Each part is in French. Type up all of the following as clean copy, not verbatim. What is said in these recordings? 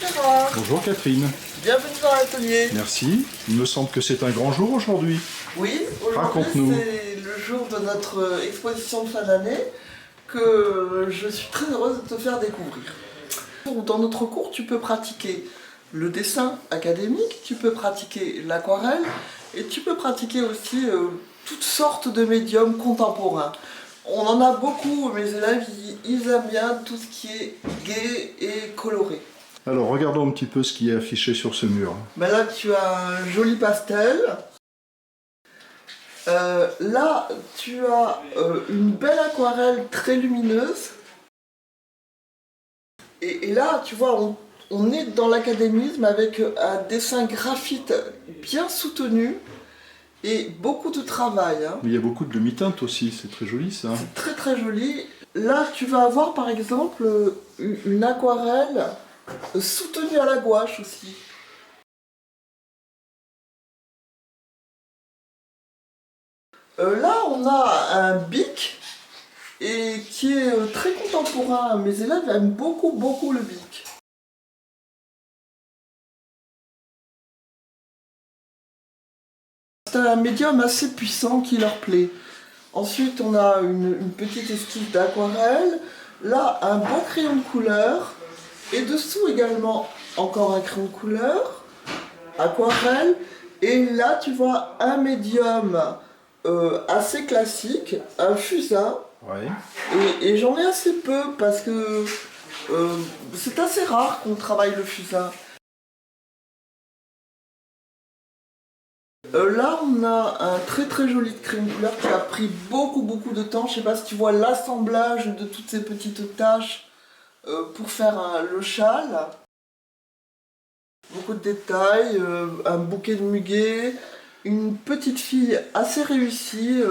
Gérard, Bonjour Catherine. bienvenue dans l'atelier. Merci. Il me semble que c'est un grand jour aujourd'hui. Oui, aujourd'hui Raconte-nous. c'est le jour de notre exposition de fin d'année que je suis très heureuse de te faire découvrir. Dans notre cours, tu peux pratiquer le dessin académique, tu peux pratiquer l'aquarelle et tu peux pratiquer aussi toutes sortes de médiums contemporains. On en a beaucoup, mes élèves, ils aiment bien tout ce qui est gai et coloré. Alors regardons un petit peu ce qui est affiché sur ce mur. Ben là, tu as un joli pastel. Là, tu as une belle aquarelle très lumineuse. Et là, tu vois, on est dans l'académisme avec un dessin graphite bien soutenu et beaucoup de travail. Hein. Mais il y a beaucoup de demi-teintes aussi, c'est très joli ça. C'est très très joli. Là, tu vas avoir par exemple une aquarelle soutenue à la gouache aussi. Là, on a un bic et qui est très contemporain. Mes élèves aiment beaucoup le bic. C'est un médium assez puissant qui leur plaît. Ensuite, on a une petite esquisse d'aquarelle. Là, un beau crayon de couleur. Et dessous également, encore un crayon de couleur, aquarelle. Et là, tu vois un médium assez classique, un fusain. Ouais. Et j'en ai assez peu parce que c'est assez rare qu'on travaille le fusain. Là, on a un très joli crayon de couleur qui a pris beaucoup de temps. Je sais pas si tu vois l'assemblage de toutes ces petites taches pour faire le châle. Beaucoup de détails, un bouquet de muguet, une petite fille assez réussie,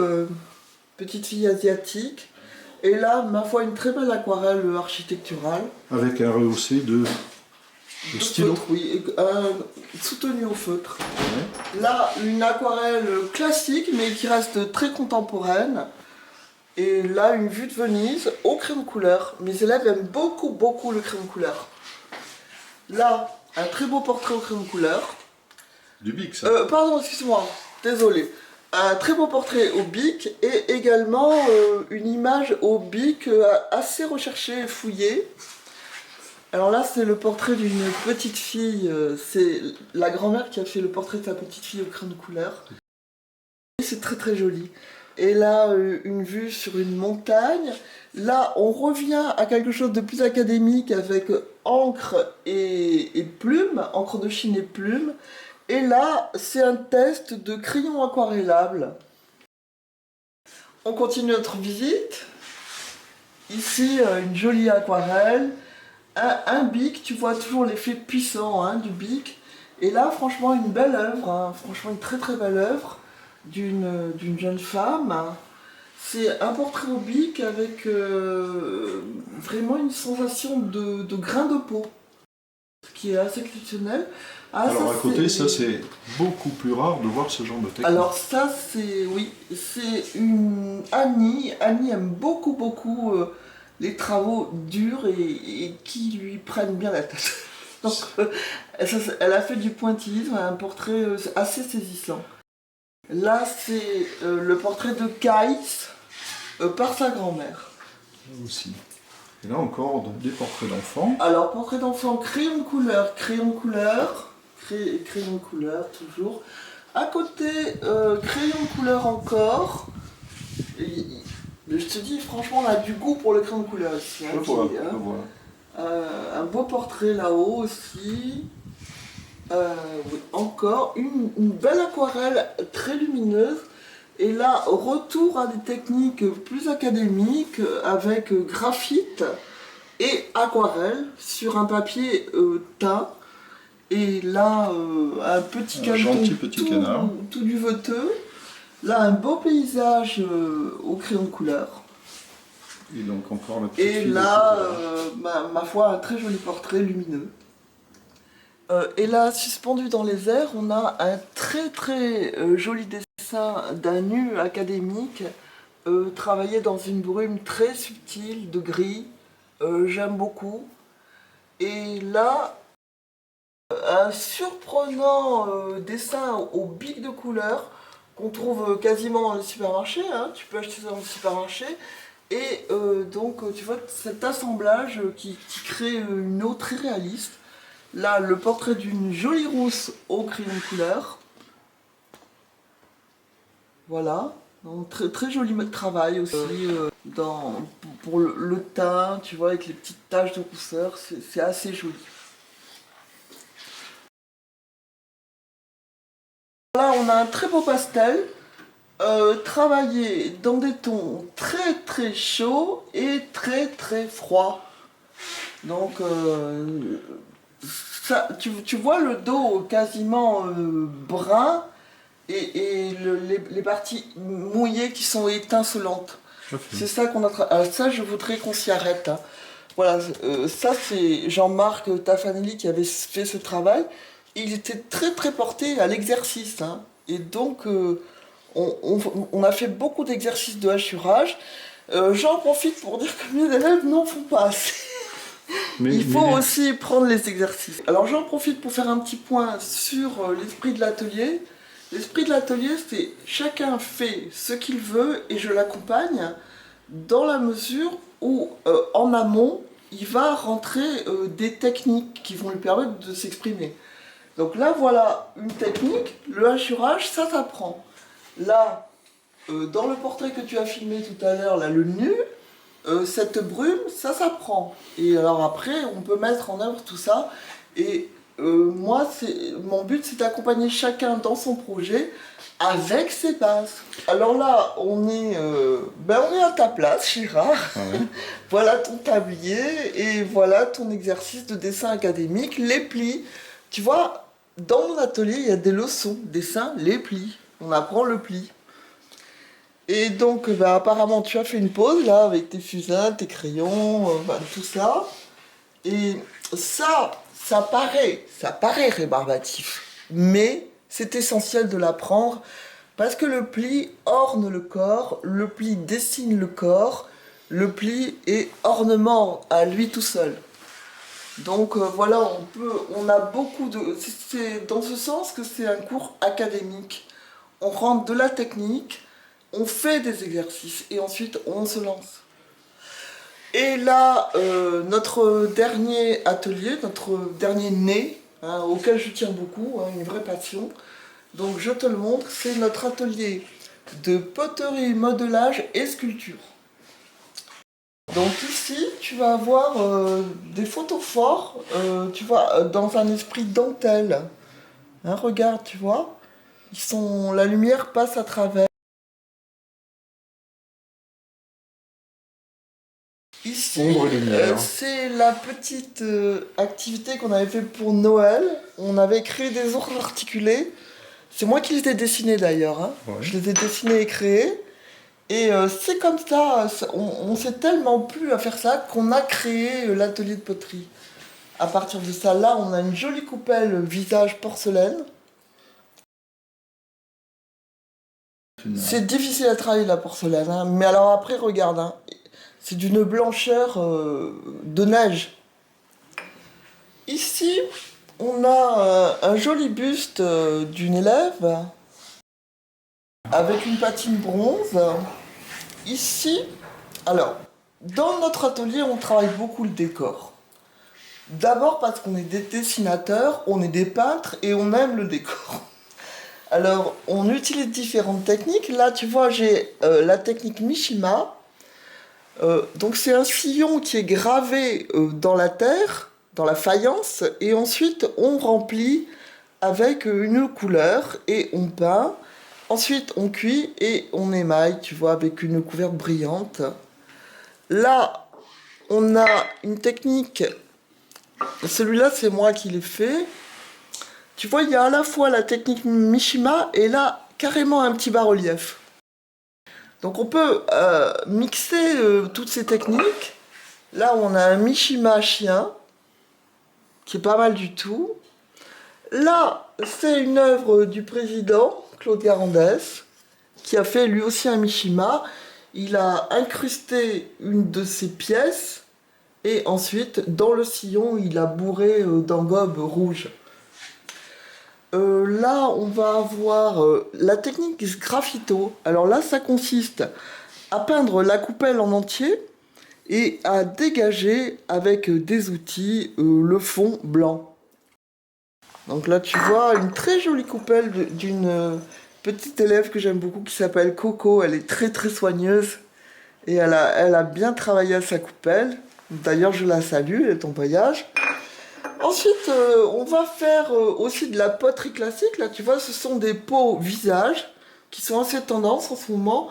petite fille asiatique. Et là, ma foi, une très belle aquarelle architecturale. Avec un rehaussé de stylo. Feutre, oui, soutenu au feutre. Ouais. Là, une aquarelle classique, mais qui reste très contemporaine. Et là, une vue de Venise au crayon de couleur. Mes élèves aiment beaucoup le crayon de couleur. Là, un très beau portrait au crayon de couleur. Du bic ça. Pardon, excuse-moi, désolé. Un très beau portrait au bic et également une image au bic assez recherchée et fouillée. Alors là, c'est le portrait d'une petite fille. C'est la grand-mère qui a fait le portrait de sa petite fille au crayon de couleur. C'est très joli. Et là, une vue sur une montagne. Là, on revient à quelque chose de plus académique avec encre et plume, encre de Chine et plume. Et là, c'est un test de crayon aquarellable. On continue notre visite. Ici, une jolie aquarelle. Un bic, tu vois toujours l'effet puissant hein, du bic. Et là, franchement, une belle œuvre. Hein. Franchement, une très belle œuvre d'une jeune femme. C'est un portrait au bic avec vraiment une sensation de grain de peau, ce qui est assez exceptionnel. Ah, Alors ça, à côté, ça c'est beaucoup plus rare de voir ce genre de technique. Alors ça, c'est oui, c'est une Annie. Annie aime beaucoup les travaux durs et qui lui prennent bien la tête. Donc, elle a fait du pointillisme, un portrait assez saisissant. Là, c'est le portrait de Caïs par sa grand-mère. Là aussi. Et là encore, donc, des portraits d'enfants. Alors, portrait d'enfant, crayon de couleur, toujours. À côté, crayon de couleur encore. Et, je te dis, franchement, on a du goût pour le crayon de couleur ici. Hein, Je vois. un beau portrait là-haut aussi. Oui, encore une belle aquarelle très lumineuse. Et là, retour à des techniques plus académiques avec graphite et aquarelle sur un papier teint. Et là, un petit canard tout duveteux. Là, un beau paysage au crayon de couleur. Et donc encore la petite et fille là, ma foi, un très joli portrait lumineux. Et là, suspendu dans les airs, on a un très joli dessin d'un nu académique travaillé dans une brume très subtile de gris. J'aime beaucoup. Et là, un surprenant dessin au bic de couleur qu'on trouve quasiment dans les supermarchés, hein. Tu peux acheter ça dans les supermarchés. Et donc tu vois cet assemblage qui crée une eau très réaliste. Là, le portrait d'une jolie rousse au crayon de couleur. Voilà. Donc, très, très joli travail aussi pour le teint, tu vois, avec les petites taches de rousseur. C'est assez joli. Là, on a un très beau pastel. Travaillé dans des tons très très chauds et très très froids. Donc ça, tu vois le dos quasiment brun et les parties mouillées qui sont étincelantes. Okay. C'est ça qu'on a travaillé. Ça, je voudrais qu'on s'y arrête, hein. Voilà, ça c'est Jean-Marc Taffanelli qui avait fait ce travail. Il était très très porté à l'exercice, hein. Et donc on a fait beaucoup d'exercices de hachurage. J'en profite pour dire que mes élèves n'en font pas assez. Il faut aussi prendre les exercices. Alors j'en profite pour faire un petit point sur l'esprit de l'atelier. L'esprit de l'atelier, c'est chacun fait ce qu'il veut et je l'accompagne dans la mesure où en amont, il va rentrer des techniques qui vont lui permettre de s'exprimer. Donc là, voilà une technique. Le hachurage, ça s'apprend. Là, dans le portrait que tu as filmé tout à l'heure, là, le nu, cette brume, ça s'apprend. Et alors après, on peut mettre en œuvre tout ça. Et moi, mon but, c'est d'accompagner chacun dans son projet avec ses bases. Alors là, on est à ta place, Gérard. Ah ouais. Voilà ton tablier et voilà ton exercice de dessin académique, les plis. Tu vois, dans mon atelier, il y a des leçons, dessin, les plis. On apprend le pli. Et donc, apparemment, tu as fait une pause, là, avec tes fusains, tes crayons, tout ça. Et ça paraît rébarbatif. Mais c'est essentiel de l'apprendre, parce que le pli orne le corps, le pli dessine le corps, le pli est ornement à lui tout seul. Donc voilà, on a beaucoup de... C'est dans ce sens que c'est un cours académique. On rentre de la technique, on fait des exercices et ensuite on se lance. Et là, notre dernier atelier, notre dernier né, hein, auquel je tiens beaucoup, hein, une vraie passion. Donc je te le montre, c'est notre atelier de poterie, modelage et sculpture. Donc ici, tu vas avoir des photophores, tu vois, dans un esprit dentelle. Hein, regarde, tu vois, la lumière passe à travers. Ici, c'est la petite activité qu'on avait fait pour Noël. On avait créé des ours articulés. C'est moi qui les ai dessinés d'ailleurs. Hein. Ouais. Je les ai dessinés et créés. Et c'est comme ça, on s'est tellement plu à faire ça qu'on a créé l'atelier de poterie. À partir de ça, là, on a une jolie coupelle visage porcelaine. C'est difficile à travailler la porcelaine, hein. Mais alors après, regarde, hein, c'est d'une blancheur de neige. Ici, on a un joli buste d'une élève avec une patine bronze. Ici, alors, dans notre atelier, on travaille beaucoup le décor. D'abord parce qu'on est des dessinateurs, on est des peintres et on aime le décor. Alors, on utilise différentes techniques. Là, tu vois, j'ai la technique Mishima. Donc, c'est un sillon qui est gravé dans la terre, dans la faïence, et ensuite, on remplit avec une couleur et on peint. Ensuite, on cuit et on émaille, tu vois, avec une couverte brillante. Là, on a une technique. Celui-là, c'est moi qui l'ai fait. Tu vois, il y a à la fois la technique Mishima et là, carrément un petit bas-relief. Donc, on peut mixer toutes ces techniques. Là, on a un Mishima chien, qui est pas mal du tout. Là, c'est une œuvre du président Claude Garandès, qui a fait lui aussi un Mishima. Il a incrusté une de ses pièces et ensuite, dans le sillon, il a bourré d'engobe rouge. Là, on va avoir la technique graffito. Alors là, ça consiste à peindre la coupelle en entier et à dégager avec des outils le fond blanc. Donc là, tu vois une très jolie coupelle d'une petite élève que j'aime beaucoup qui s'appelle Coco. Elle est très très soigneuse et elle a bien travaillé à sa coupelle. D'ailleurs, je la salue, elle est en voyage. Ensuite, on va faire aussi de la poterie classique. Là, tu vois, ce sont des pots visage qui sont assez tendance en ce moment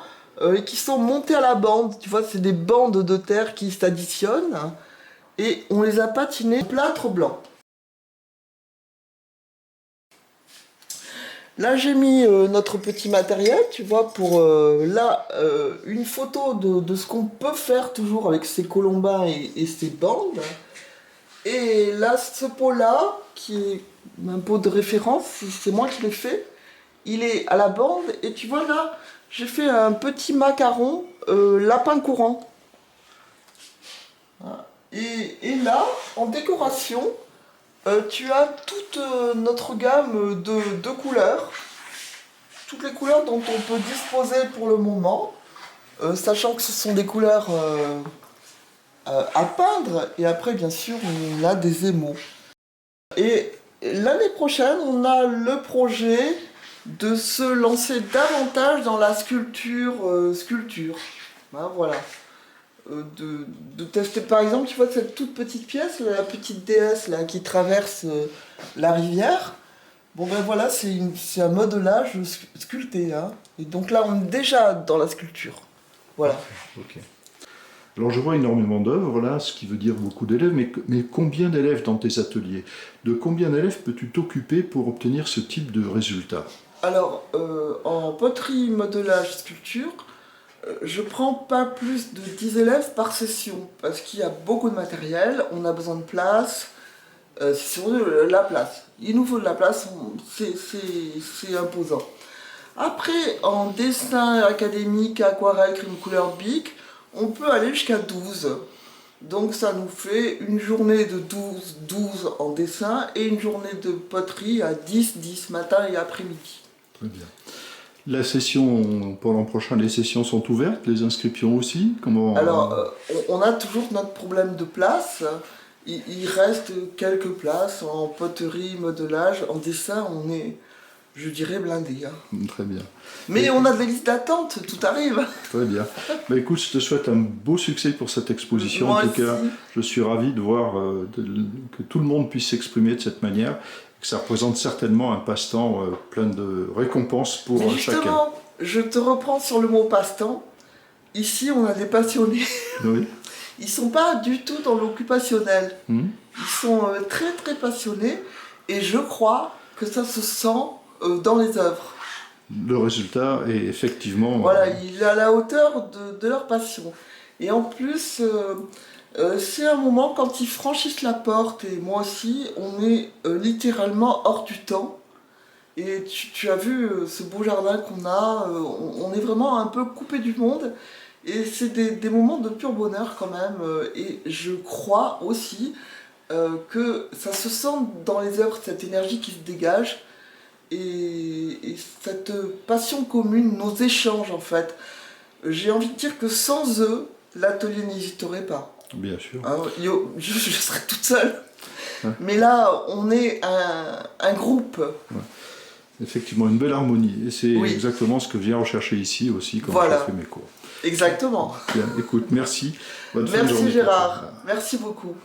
et qui sont montés à la bande. Tu vois, c'est des bandes de terre qui s'additionnent et on les a patinés en plâtre blanc. Là, j'ai mis notre petit matériel, tu vois, pour une photo de ce qu'on peut faire toujours avec ces colombins et ces bandes. Et là, ce pot-là, qui est un pot de référence, c'est moi qui l'ai fait, il est à la bande. Et tu vois là, j'ai fait un petit macaron lapin courant. Voilà. Et là, en décoration, tu as toute notre gamme de couleurs. Toutes les couleurs dont on peut disposer pour le moment. Sachant que ce sont des couleurs à peindre. Et après, bien sûr, on a des émaux. Et l'année prochaine, on a le projet de se lancer davantage dans la sculpture. Hein, voilà. De tester, par exemple, tu vois cette toute petite pièce, la petite déesse là, qui traverse la rivière. Bon ben voilà, c'est un modelage sculpté. Hein. Et donc là, on est déjà dans la sculpture. Voilà. Ok. Alors je vois énormément d'œuvres là, ce qui veut dire beaucoup d'élèves, mais combien d'élèves dans tes ateliers? De combien d'élèves peux-tu t'occuper pour obtenir ce type de résultat? Alors, en poterie, modelage, sculpture, je prends pas plus de 10 élèves par session, parce qu'il y a beaucoup de matériel, on a besoin de place, c'est surtout la place. Il nous faut de la place, c'est imposant. Après, en dessin académique, aquarelle, crème couleur bic, on peut aller jusqu'à 12. Donc ça nous fait une journée de 12 en dessin et une journée de poterie à 10 matin et après-midi. Très bien. La session, pour l'an prochain, les sessions sont ouvertes, les inscriptions aussi? Comment... Alors, on a toujours notre problème de place. Il reste quelques places en poterie, modelage, en dessin, on est, je dirais, blindé. Hein. Très bien. Mais on a des listes d'attente, tout arrive. Très bien. Bah, écoute, je te souhaite un beau succès pour cette exposition. Moi en tout cas, aussi. je suis ravi de voir que tout le monde puisse s'exprimer de cette manière. Que ça représente certainement un passe-temps plein de récompenses pour Mais chacun. justement, je te reprends sur le mot passe-temps. Ici, on a des passionnés. Oui. Ils sont pas du tout dans l'occupationnel. Mmh. Ils sont très très passionnés et je crois que ça se sent dans les œuvres. Le résultat est effectivement... Voilà, il est à la hauteur de leur passion. Et en plus, c'est un moment quand ils franchissent la porte, et moi aussi, on est littéralement hors du temps. Et tu as vu ce beau jardin qu'on a, on est vraiment un peu coupé du monde. Et c'est des moments de pur bonheur quand même. Et je crois aussi que ça se sent dans les œuvres, cette énergie qui se dégage. Et cette passion commune, nos échanges en fait. J'ai envie de dire que sans eux, l'atelier n'existerait pas. Bien sûr. Hein, je serais toute seule. Ouais. Mais là, on est un groupe. Ouais. Effectivement, une belle harmonie. Et c'est Oui. exactement ce que je viens rechercher ici aussi quand Voilà. je fais mes cours. Exactement. Bien, écoute, merci. Bonne fin de Merci journée. Gérard. Merci beaucoup.